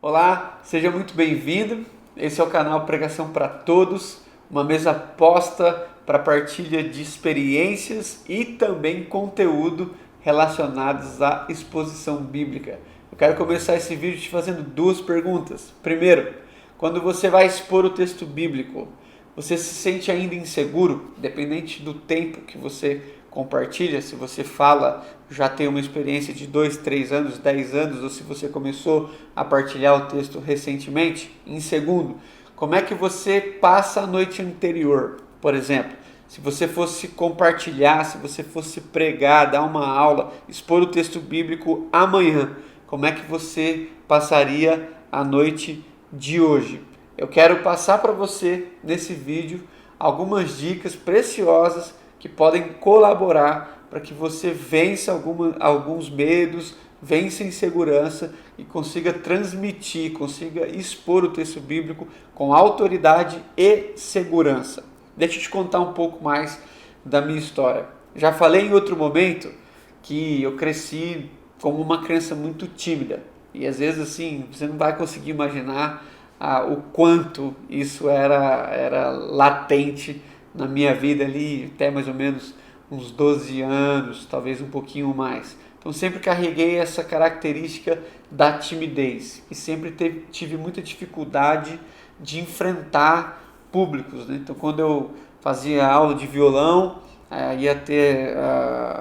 Olá, seja muito bem-vindo. Esse é o canal Pregação para Todos, uma mesa posta para partilha de experiências e também conteúdo relacionados à exposição bíblica. Eu quero começar esse vídeo te fazendo duas perguntas. Primeiro, quando você vai expor o texto bíblico, você se sente ainda inseguro, dependente do tempo que você compartilha, se você fala, já tem uma experiência de 2, 3 anos, 10 anos, ou se você começou a partilhar o texto recentemente. Em segundo, como é que você passa a noite anterior? Por exemplo, se você fosse compartilhar, se você fosse pregar, dar uma aula, expor o texto bíblico amanhã, como é que você passaria a noite de hoje? Eu quero passar para você nesse vídeo algumas dicas preciosas que podem colaborar para que você vença alguns medos, vença a insegurança e consiga transmitir, consiga expor o texto bíblico com autoridade e segurança. Deixa eu te contar um pouco mais da minha história. Já falei em outro momento que eu cresci como uma criança muito tímida e às vezes assim você não vai conseguir imaginar o quanto isso era latente na minha vida ali, até mais ou menos uns 12 anos, talvez um pouquinho mais. Então sempre carreguei essa característica da timidez e sempre tive muita dificuldade de enfrentar públicos, né? Então quando eu fazia aula de violão, ia ter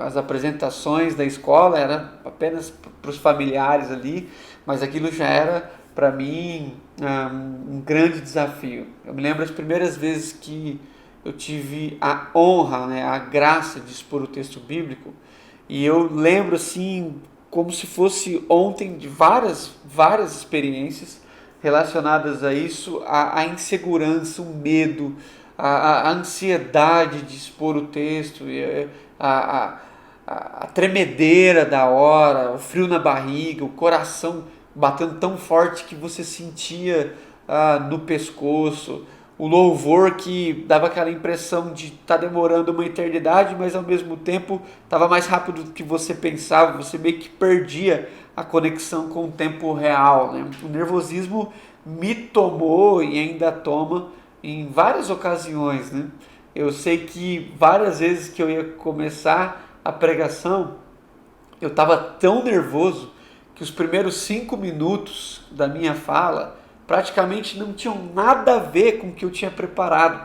as apresentações da escola, era apenas para os familiares ali, mas aquilo já era para mim um grande desafio. Eu me lembro as primeiras vezes que eu tive a honra, né, a graça de expor o texto bíblico, e eu lembro assim como se fosse ontem de várias experiências relacionadas a isso, a insegurança, o medo, a ansiedade de expor o texto, a, a tremedeira da hora, o frio na barriga, o coração batendo tão forte que você sentia no pescoço, o louvor que dava aquela impressão de estar demorando uma eternidade, mas ao mesmo tempo estava mais rápido do que você pensava, você meio que perdia a conexão com o tempo real, né? O nervosismo me tomou e ainda toma em várias ocasiões, né? Eu sei que várias vezes que eu ia começar a pregação, eu estava tão nervoso que os primeiros 5 minutos da minha fala praticamente não tinham nada a ver com o que eu tinha preparado.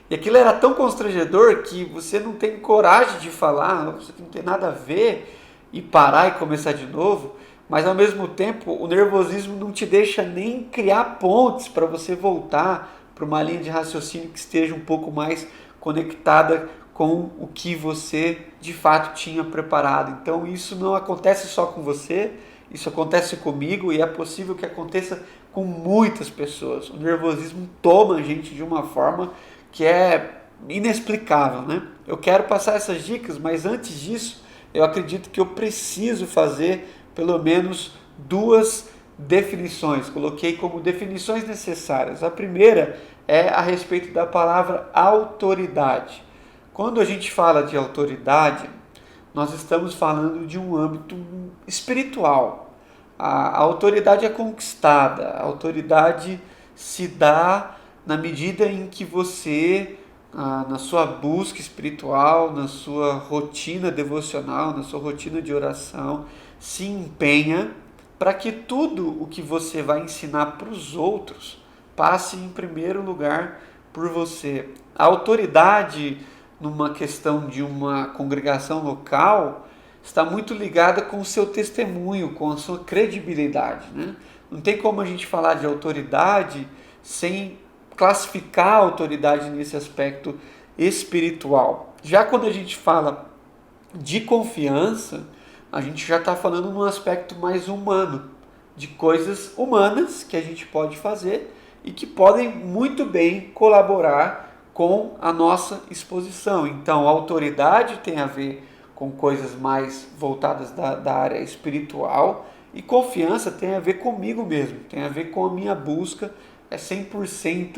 E aquilo era tão constrangedor que você não tem coragem de falar, você não tem nada a ver e parar e começar de novo, mas ao mesmo tempo o nervosismo não te deixa nem criar pontes para você voltar para uma linha de raciocínio que esteja um pouco mais conectada com o que você de fato tinha preparado. Então isso não acontece só com você, isso acontece comigo e é possível que aconteça com muitas pessoas. O nervosismo toma a gente de uma forma que é inexplicável, né? Eu quero passar essas dicas, mas antes disso, eu acredito que eu preciso fazer pelo menos duas definições. Coloquei como definições necessárias. A primeira é a respeito da palavra autoridade. Quando a gente fala de autoridade, nós estamos falando de um âmbito espiritual. A autoridade é conquistada, a autoridade se dá na medida em que você, na sua busca espiritual, na sua rotina devocional, na sua rotina de oração, se empenha para que tudo o que você vai ensinar para os outros passe em primeiro lugar por você. A autoridade numa questão de uma congregação local está muito ligada com o seu testemunho, com a sua credibilidade, né? Não tem como a gente falar de autoridade sem classificar a autoridade nesse aspecto espiritual. Já quando a gente fala de confiança, a gente já está falando num aspecto mais humano, de coisas humanas que a gente pode fazer e que podem muito bem colaborar com a nossa exposição. Então, a autoridade tem a ver com coisas mais voltadas da área espiritual e confiança tem a ver comigo mesmo, tem a ver com a minha busca, é 100%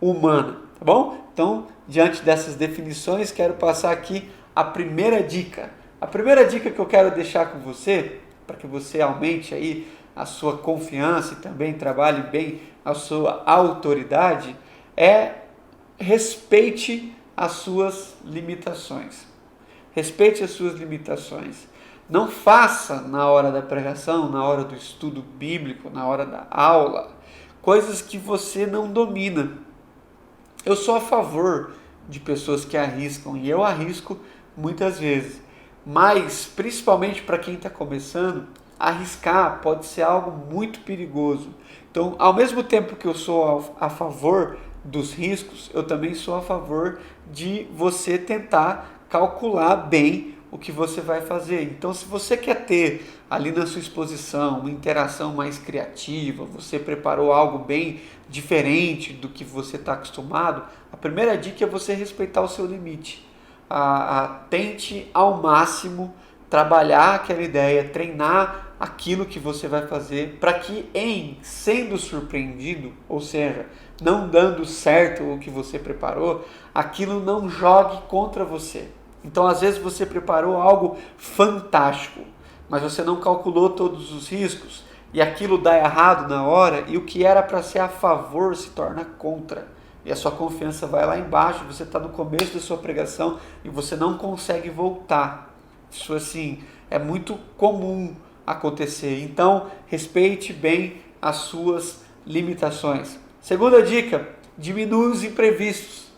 humana, tá bom? Então, diante dessas definições, quero passar aqui a primeira dica. A primeira dica que eu quero deixar com você, para que você aumente aí a sua confiança e também trabalhe bem a sua autoridade, é respeite as suas limitações. Respeite as suas limitações. Não faça na hora da pregação, na hora do estudo bíblico, na hora da aula, coisas que você não domina. Eu sou a favor de pessoas que arriscam, e eu arrisco muitas vezes. Mas, principalmente para quem está começando, arriscar pode ser algo muito perigoso. Então, ao mesmo tempo que eu sou a favor dos riscos, eu também sou a favor de você tentar calcular bem o que você vai fazer. Então, se você quer ter ali na sua exposição uma interação mais criativa, você preparou algo bem diferente do que você está acostumado, a primeira dica é você respeitar o seu limite. Tente ao máximo trabalhar aquela ideia, treinar aquilo que você vai fazer, para que em sendo surpreendido, ou seja, não dando certo o que você preparou, aquilo não jogue contra você. Então, às vezes você preparou algo fantástico, mas você não calculou todos os riscos e aquilo dá errado na hora e o que era para ser a favor se torna contra. E a sua confiança vai lá embaixo, você está no começo da sua pregação e você não consegue voltar. Isso assim é muito comum acontecer. Então, respeite bem as suas limitações. Segunda dica, diminua os imprevistos.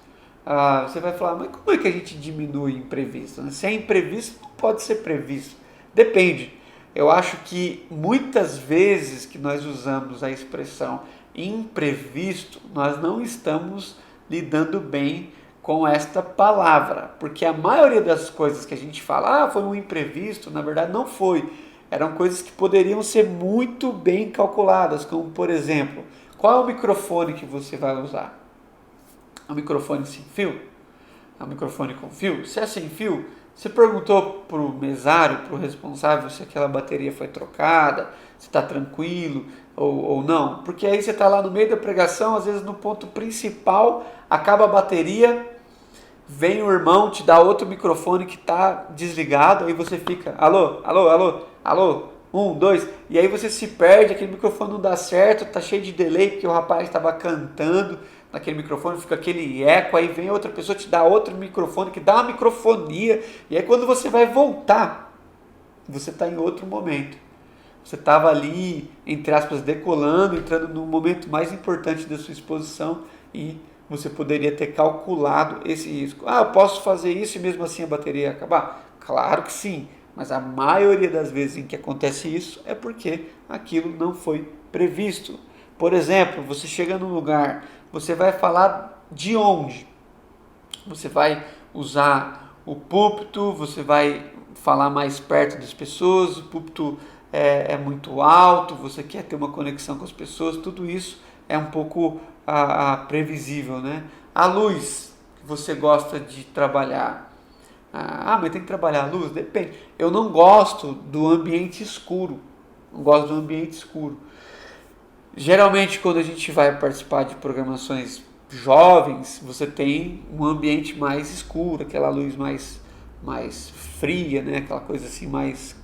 Você vai falar, mas como é que a gente diminui imprevisto? Se é imprevisto, pode ser previsto. Depende. Eu acho que muitas vezes que nós usamos a expressão imprevisto, nós não estamos lidando bem com esta palavra, porque a maioria das coisas que a gente fala, foi um imprevisto, na verdade não foi. Eram coisas que poderiam ser muito bem calculadas, como por exemplo, qual é o microfone que você vai usar? É um microfone sem fio? É um microfone com fio? Se é sem fio, você perguntou para o mesário, para o responsável, se aquela bateria foi trocada, se está tranquilo ou não. Porque aí você está lá no meio da pregação, às vezes no ponto principal, acaba a bateria, vem o irmão, te dá outro microfone que está desligado, aí você fica, alô, alô, alô, alô, 1, 2, e aí você se perde, aquele microfone não dá certo, tá cheio de delay, porque o rapaz estava cantando naquele microfone, fica aquele eco, aí vem outra pessoa te dá outro microfone, que dá uma microfonia, e aí quando você vai voltar, você está em outro momento. Você estava ali, entre aspas, decolando, entrando no momento mais importante da sua exposição e você poderia ter calculado esse risco. Eu posso fazer isso e mesmo assim a bateria ia acabar? Claro que sim, mas a maioria das vezes em que acontece isso é porque aquilo não foi previsto. Por exemplo, você chega num lugar, você vai falar de onde? Você vai usar o púlpito, você vai falar mais perto das pessoas, o púlpito é muito alto, você quer ter uma conexão com as pessoas, tudo isso é um pouco previsível, né? A luz que você gosta de trabalhar. Mas tem que trabalhar a luz? Depende. Eu não gosto do ambiente escuro. Não gosto do ambiente escuro. Geralmente, quando a gente vai participar de programações jovens, você tem um ambiente mais escuro, aquela luz mais fria, né? Aquela coisa assim mais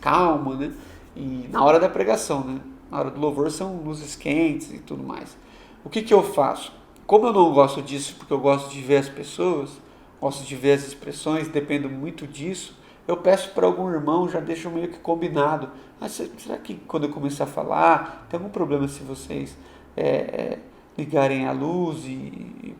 calma, né? E na hora da pregação, né? Na hora do louvor são luzes quentes e tudo mais. O que eu faço? Como eu não gosto disso, porque eu gosto de ver as pessoas, gosto de ver as expressões, dependo muito disso, eu peço para algum irmão, já deixo meio que combinado. Será que quando eu começar a falar, tem algum problema se vocês ligarem a luz,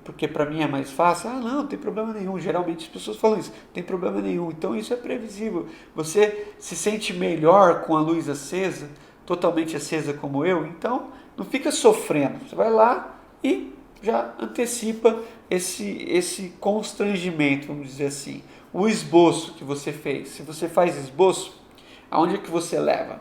porque para mim é mais fácil? Não tem problema nenhum. Geralmente as pessoas falam isso, não tem problema nenhum. Então isso é previsível. Você se sente melhor com a luz acesa, totalmente acesa como eu, então não fica sofrendo. Você vai lá e já antecipa esse constrangimento, vamos dizer assim. O esboço que você fez. Se você faz esboço, aonde é que você leva?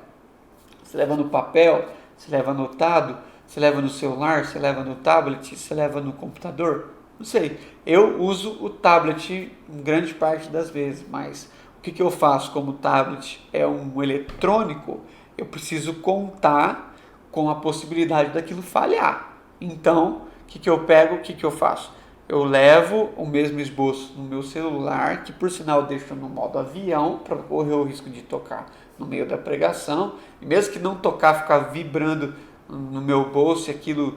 Você leva no papel? Você leva anotado? Você leva no celular? Você leva no tablet? Você leva no computador? Não sei. Eu uso o tablet em grande parte das vezes, mas o que eu faço como o tablet é um eletrônico? Eu preciso contar com a possibilidade daquilo falhar. Então, o que eu pego? O que eu faço? Eu levo o mesmo esboço no meu celular, que por sinal deixo no modo avião, para correr o risco de tocar no meio da pregação, e mesmo que não tocar, ficar vibrando no meu bolso e aquilo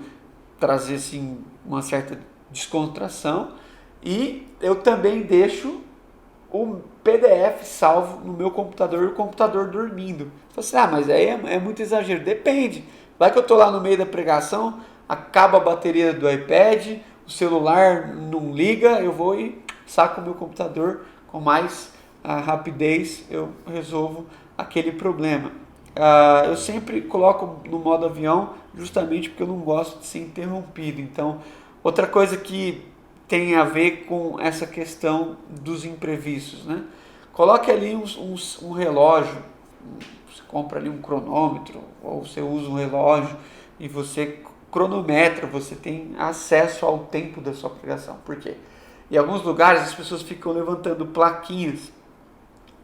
trazer assim, uma certa descontração. E eu também deixo o PDF salvo no meu computador e o computador dormindo. Você fala assim, mas aí é muito exagero. Depende. Vai que eu estou lá no meio da pregação, acaba a bateria do iPad, o celular não liga, eu vou e saco o meu computador com mais rapidez, eu resolvo aquele problema. Eu sempre coloco no modo avião justamente porque eu não gosto de ser interrompido. Então, outra coisa que tem a ver com essa questão dos imprevistos, né? Coloque ali um relógio, você compra ali um cronômetro, ou você usa um relógio e você cronometra, você tem acesso ao tempo da sua pregação. Por quê? Em alguns lugares as pessoas ficam levantando plaquinhas,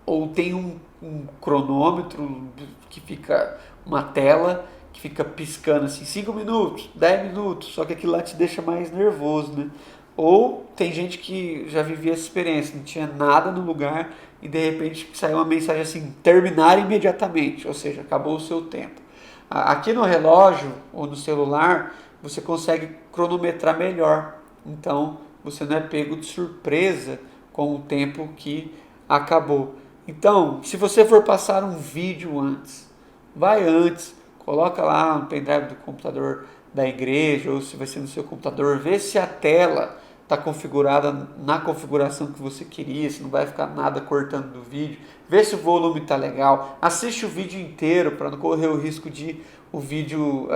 ou tem um cronômetro que fica uma tela que fica piscando assim 5 minutos, 10 minutos, só que aquilo lá te deixa mais nervoso, né? Ou tem gente que já vivia essa experiência, não tinha nada no lugar e de repente saiu uma mensagem assim, terminar imediatamente, ou seja, acabou o seu tempo. Aqui no relógio ou no celular você consegue cronometrar melhor, então você não é pego de surpresa com o tempo que acabou. Então, se você for passar um vídeo antes, vai antes, coloca lá no pendrive do computador da igreja, ou se vai ser no seu computador, vê se a tela está configurada na configuração que você queria, se não vai ficar nada cortando do vídeo, vê se o volume está legal, assiste o vídeo inteiro para não correr o risco de o vídeo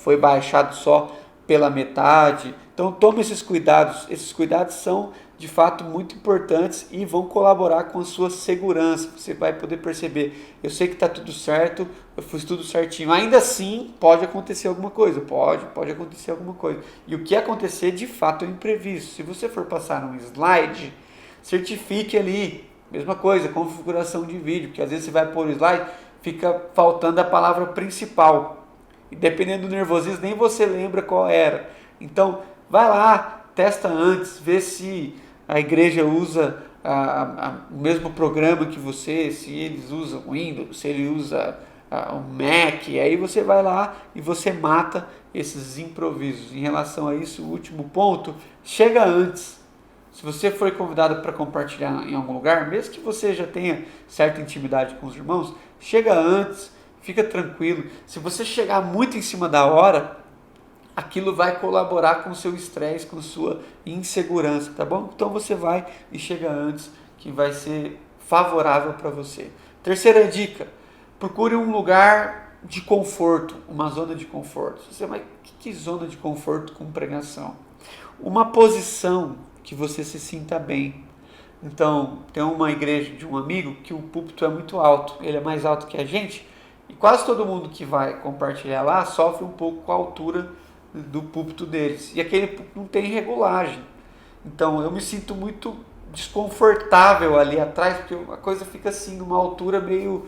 foi baixado só pela metade. Então tome esses cuidados são de fato muito importantes e vão colaborar com a sua segurança. Você vai poder perceber, eu sei que está tudo certo, eu fiz tudo certinho, ainda assim pode acontecer alguma coisa, pode acontecer alguma coisa. E o que acontecer de fato é um imprevisto. Se você for passar um slide, certifique ali, mesma coisa, configuração de vídeo, porque às vezes você vai pôr o slide, fica faltando a palavra principal. E dependendo do nervosismo, nem você lembra qual era. Então, vai lá, testa antes, vê se a igreja usa o mesmo programa que você, se eles usam o Windows, se ele usa o Mac, aí você vai lá e você mata esses improvisos. Em relação a isso, o último ponto, chega antes. Se você foi convidado para compartilhar em algum lugar, mesmo que você já tenha certa intimidade com os irmãos, chega antes, fica tranquilo. Se você chegar muito em cima da hora, aquilo vai colaborar com o seu estresse, com sua insegurança, tá bom? Então você vai e chega antes, que vai ser favorável para você. Terceira dica, procure um lugar de conforto, uma zona de conforto. Você vai, que zona de conforto com pregação? Uma posição que você se sinta bem. Então, tem uma igreja de um amigo que o púlpito é muito alto, ele é mais alto que a gente, e quase todo mundo que vai compartilhar lá sofre um pouco com a altura do púlpito deles. E aquele púlpito não tem regulagem. Então eu me sinto muito desconfortável ali atrás, porque a coisa fica assim, numa altura meio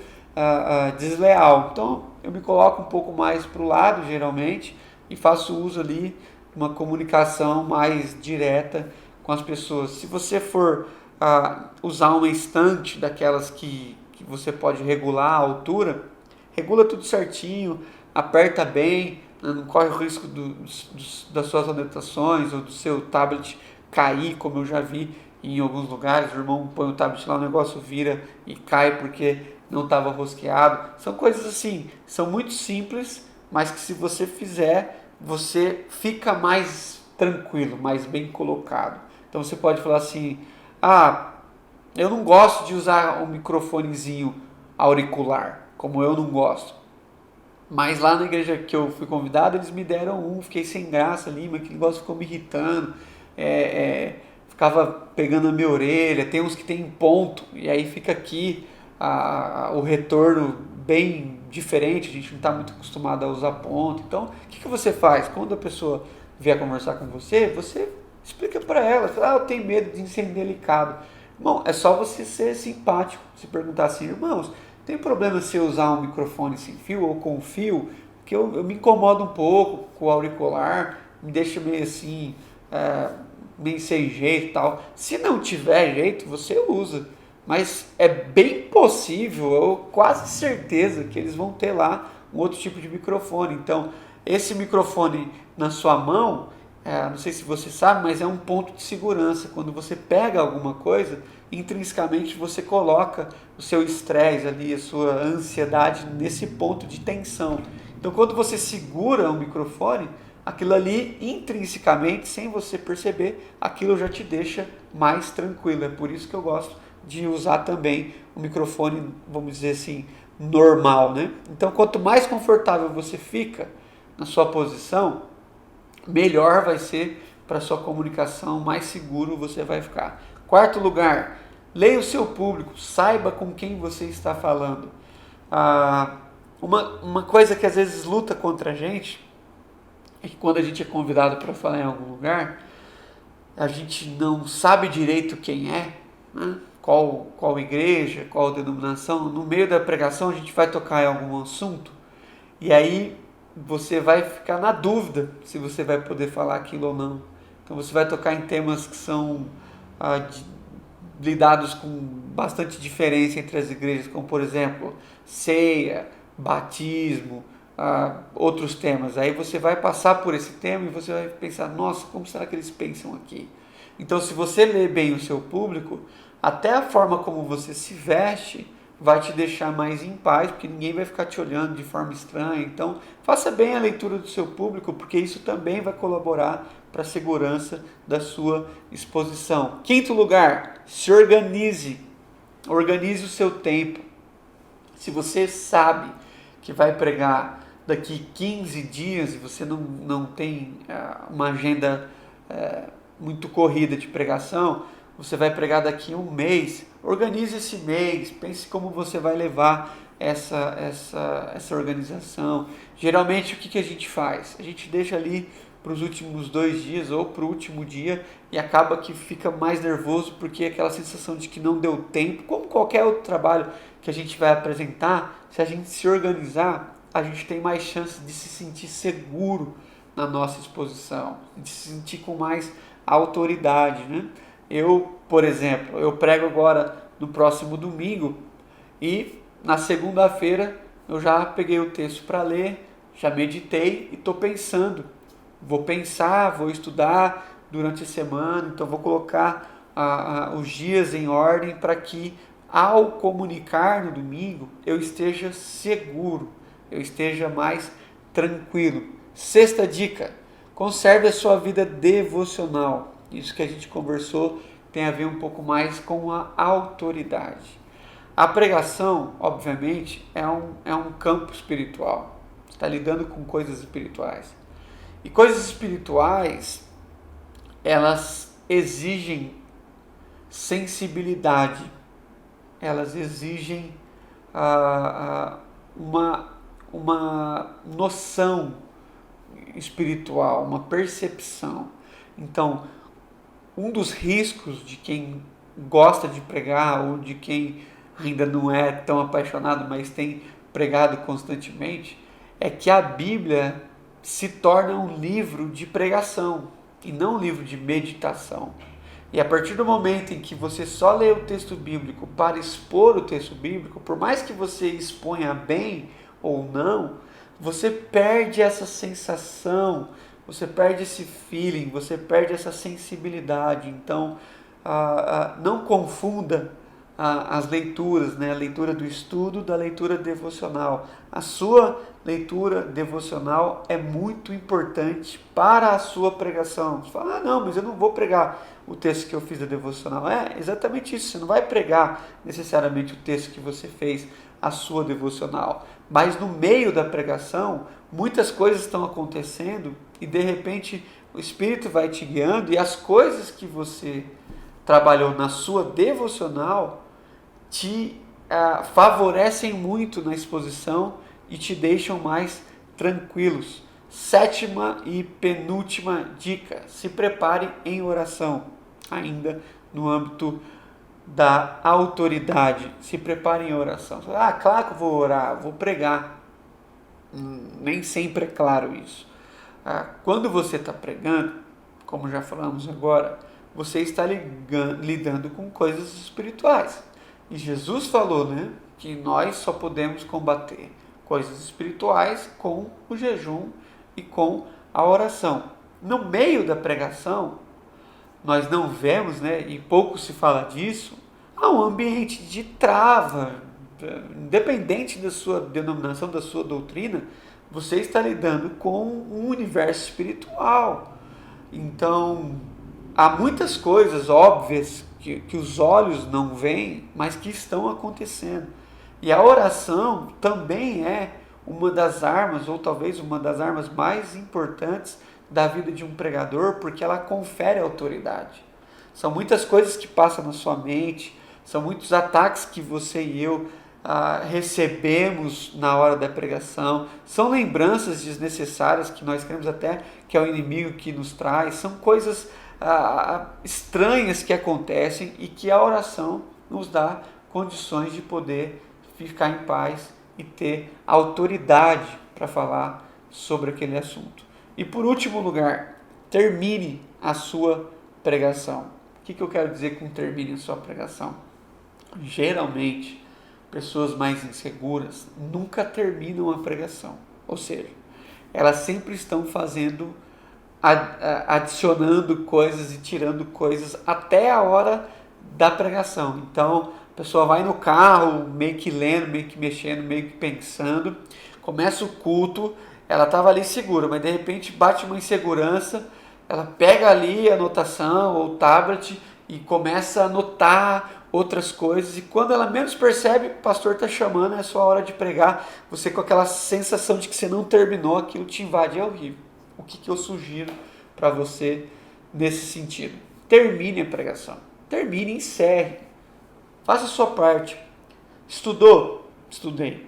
desleal. Então eu me coloco um pouco mais para o lado, geralmente, e faço uso ali de uma comunicação mais direta com as pessoas. Se você for usar uma estante daquelas que você pode regular a altura, regula tudo certinho, aperta bem, não corre o risco das suas anotações ou do seu tablet cair, como eu já vi em alguns lugares. O irmão põe o tablet lá, o negócio vira e cai porque não estava rosqueado. São coisas assim, são muito simples, mas que se você fizer, você fica mais tranquilo, mais bem colocado. Então você pode falar assim, eu não gosto de usar um microfonezinho auricular, como eu não gosto. Mas lá na igreja que eu fui convidado, eles me deram fiquei sem graça ali, mas aquele negócio ficou me irritando, ficava pegando a minha orelha, tem uns que tem ponto, e aí fica aqui o retorno bem diferente, a gente não está muito acostumado a usar ponto. Então, o que você faz? Quando a pessoa vier conversar com você explica para ela, fala, eu tenho medo de ser indelicado. Bom, é só você ser simpático, se perguntar assim, irmãos, tem problema se eu usar um microfone sem fio ou com fio? Porque eu me incomodo um pouco com o auricular, me deixa meio assim, meio sem jeito e tal. Se não tiver jeito, você usa. mas é bem possível, eu quase certeza que eles vão ter lá um outro tipo de microfone. Então, esse microfone na sua mão, não sei se você sabe, mas é um ponto de segurança. Quando você pega alguma coisa, intrinsecamente você coloca o seu estresse ali, a sua ansiedade nesse ponto de tensão. Então, quando você segura o microfone, aquilo ali, intrinsecamente, sem você perceber, aquilo já te deixa mais tranquilo. É por isso que eu gosto de usar também o microfone, vamos dizer assim, normal, né? Então, quanto mais confortável você fica na sua posição, melhor vai ser para a sua comunicação, mais seguro você vai ficar. Quarto lugar, leia o seu público, saiba com quem você está falando. Uma coisa que às vezes luta contra a gente é que quando a gente é convidado para falar em algum lugar, a gente não sabe direito quem é, né? Qual igreja, qual denominação. No meio da pregação a gente vai tocar em algum assunto e aí você vai ficar na dúvida se você vai poder falar aquilo ou não. Então você vai tocar em temas que são lidados com bastante diferença entre as igrejas, como por exemplo, ceia, batismo, outros temas. Aí você vai passar por esse tema e você vai pensar, nossa, como será que eles pensam aqui? Então, se você lê bem o seu público, até a forma como você se veste vai te deixar mais em paz, porque ninguém vai ficar te olhando de forma estranha. Então, faça bem a leitura do seu público, porque isso também vai colaborar para a segurança da sua exposição. Quinto lugar, se organize. Organize o seu tempo. Se você sabe que vai pregar daqui 15 dias e você não tem uma agenda muito corrida de pregação, você vai pregar daqui um mês, organize esse mês, pense como você vai levar essa organização. Geralmente o que a gente faz? A gente deixa ali para os últimos 2 dias ou para o último dia e acaba que fica mais nervoso porque aquela sensação de que não deu tempo, como qualquer outro trabalho que a gente vai apresentar, se a gente se organizar, a gente tem mais chance de se sentir seguro na nossa exposição, de se sentir com mais autoridade, né? Eu, por exemplo, eu prego agora no próximo domingo e na segunda-feira eu já peguei o texto para ler, já meditei e estou pensando. Vou pensar, vou estudar durante a semana, então vou colocar os dias em ordem para que ao comunicar no domingo eu esteja seguro, eu esteja mais tranquilo. Sexta dica, conserve a sua vida devocional. Isso que a gente conversou tem a ver um pouco mais com a autoridade. A pregação, obviamente, é um campo espiritual. Você está lidando com coisas espirituais. E coisas espirituais, elas exigem sensibilidade. Elas exigem uma noção espiritual, uma percepção. Então, um dos riscos de quem gosta de pregar ou de quem ainda não é tão apaixonado, mas tem pregado constantemente, é que a Bíblia se torna um livro de pregação e não um livro de meditação. E a partir do momento em que você só lê o texto bíblico para expor o texto bíblico, por mais que você exponha bem ou não, você perde essa sensação, você perde esse feeling, você perde essa sensibilidade. Então, não confunda as leituras, né? A leitura do estudo da leitura devocional. A sua leitura devocional é muito importante para a sua pregação. Você fala, não, mas eu não vou pregar o texto que eu fiz da devocional. É exatamente isso, você não vai pregar necessariamente o texto que você fez, a sua devocional. Mas no meio da pregação, muitas coisas estão acontecendo e de repente o Espírito vai te guiando e as coisas que você trabalhou na sua devocional te favorecem muito na exposição e te deixam mais tranquilos. Sétima e penúltima dica, se prepare em oração, ainda no âmbito da autoridade, se prepare em oração. Claro que eu vou orar, vou pregar. Nem sempre é claro isso. Quando você está pregando, como já falamos agora, você está lidando com coisas espirituais. E Jesus falou, né, que nós só podemos combater coisas espirituais com o jejum e com a oração. No meio da pregação, nós não vemos, né, e pouco se fala disso, há um ambiente de trava. Independente da sua denominação, da sua doutrina, você está lidando com um universo espiritual. Então, há muitas coisas óbvias que os olhos não veem, mas que estão acontecendo. E a oração também é uma das armas, ou talvez uma das armas mais importantes da vida de um pregador, porque ela confere autoridade. São muitas coisas que passam na sua mente, são muitos ataques que você e eu recebemos na hora da pregação, são lembranças desnecessárias que nós queremos até que é o inimigo que nos traz, são coisas estranhas que acontecem e que a oração nos dá condições de poder ficar em paz e ter autoridade para falar sobre aquele assunto. E por último lugar, termine a sua pregação. O que eu quero dizer com termine a sua pregação? Geralmente, pessoas mais inseguras nunca terminam a pregação. Ou seja, elas sempre estão fazendo, adicionando coisas e tirando coisas até a hora da pregação. Então, a pessoa vai no carro, meio que lendo, meio que mexendo, meio que pensando, começa o culto, ela estava ali segura, mas de repente bate uma insegurança, ela pega ali a anotação ou o tablet e começa a anotar outras coisas, e quando ela menos percebe, o pastor está chamando, é sua hora de pregar, você com aquela sensação de que você não terminou, aquilo te invade, é horrível. O que eu sugiro para você nesse sentido? Termine a pregação, termine, encerre, faça a sua parte. Estudou? Estudei.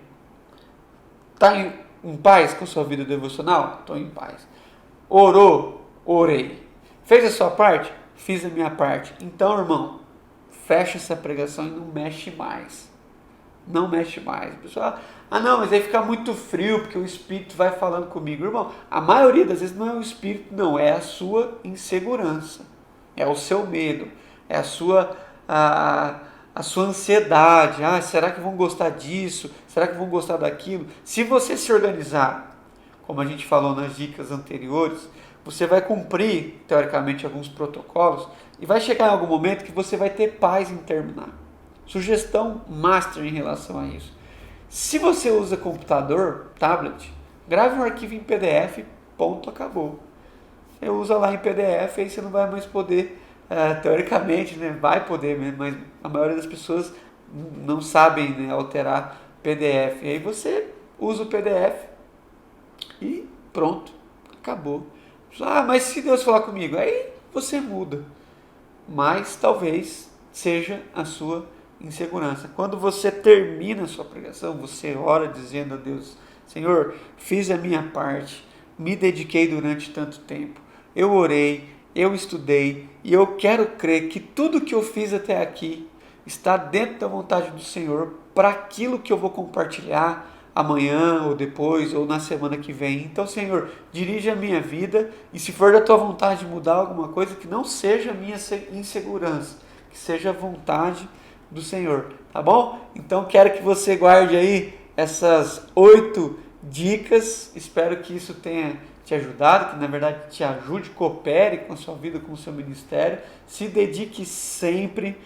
Está em paz com a sua vida devocional? Estou em paz. Orou? Orei. Fez a sua parte? Fiz a minha parte. Então, irmão, fecha essa pregação e não mexe mais. Não mexe mais. O pessoal, não, mas aí fica muito frio porque o Espírito vai falando comigo. Irmão, a maioria das vezes não é o Espírito, não. É a sua insegurança. É o seu medo. É a sua ansiedade. Será que vão gostar disso? Será que vão gostar daquilo? Se você se organizar, como a gente falou nas dicas anteriores, você vai cumprir, teoricamente, alguns protocolos e vai chegar em algum momento que você vai ter paz em terminar. Sugestão master em relação a isso. Se você usa computador, tablet, grave um arquivo em PDF, ponto, acabou. Você usa lá em PDF, aí você não vai mais poder, teoricamente, né, vai poder, mas a maioria das pessoas não sabem, né, alterar PDF. E aí você usa o PDF e pronto, acabou. Mas se Deus falar comigo, aí você muda. Mas talvez seja a sua insegurança. Quando você termina a sua pregação, você ora dizendo a Deus: Senhor, fiz a minha parte, me dediquei durante tanto tempo, eu orei, eu estudei e eu quero crer que tudo que eu fiz até aqui está dentro da vontade do Senhor para aquilo que eu vou compartilhar amanhã ou depois ou na semana que vem. Então, Senhor, dirige a minha vida e se for da tua vontade mudar alguma coisa, que não seja a minha insegurança, que seja a vontade do Senhor, tá bom? Então, quero que você guarde aí essas 8 dicas, espero que isso tenha te ajudado, que na verdade te ajude, coopere com a sua vida, com o seu ministério, se dedique sempre,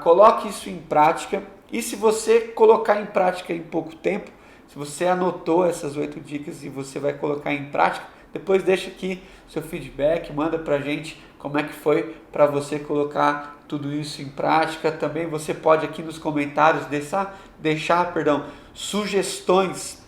coloque isso em prática, e se você colocar em prática em pouco tempo, se você anotou essas 8 dicas e você vai colocar em prática, depois deixa aqui seu feedback, manda pra gente como é que foi para você colocar tudo isso em prática. Também você pode aqui nos comentários deixar sugestões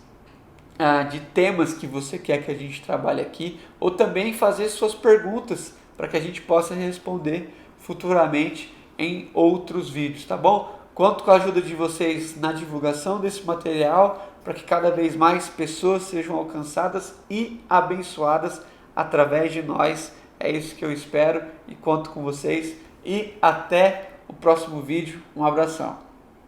de temas que você quer que a gente trabalhe aqui, ou também fazer suas perguntas para que a gente possa responder futuramente em outros vídeos, tá bom? Conto com a ajuda de vocês na divulgação desse material para que cada vez mais pessoas sejam alcançadas e abençoadas através de nós. É isso que eu espero e conto com vocês. E até o próximo vídeo. Um abração.